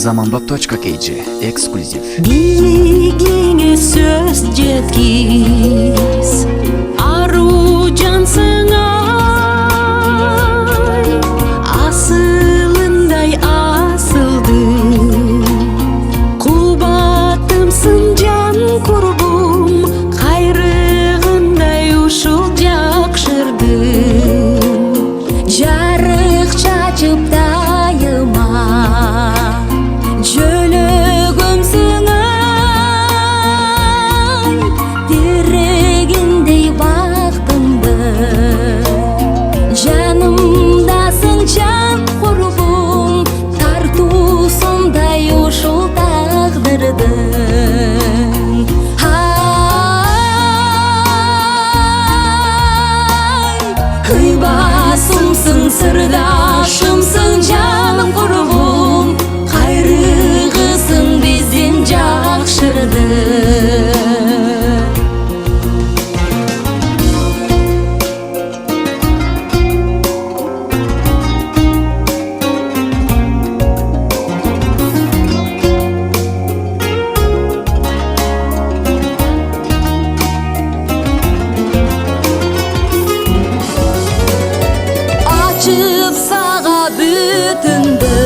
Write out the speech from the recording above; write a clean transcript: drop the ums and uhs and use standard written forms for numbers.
Zamandob.kg ekskluziv. Biligine söz жеткиз, ару жансың ай, асылындай асылды. Кубатымсың жан курбум, кайрыгындай ушул жакшырдың. Жарык чачып дайыма жөлөгөмсүң ай, тирегиндей бактымды. Жанымдасың жан курбум, тартуусундай ушул тагдырдың. Ай, кыйбасымсың, сырдашымсың жаным курбум, кайрыгысың биздин жакшырды. Ачып сага бүтүндү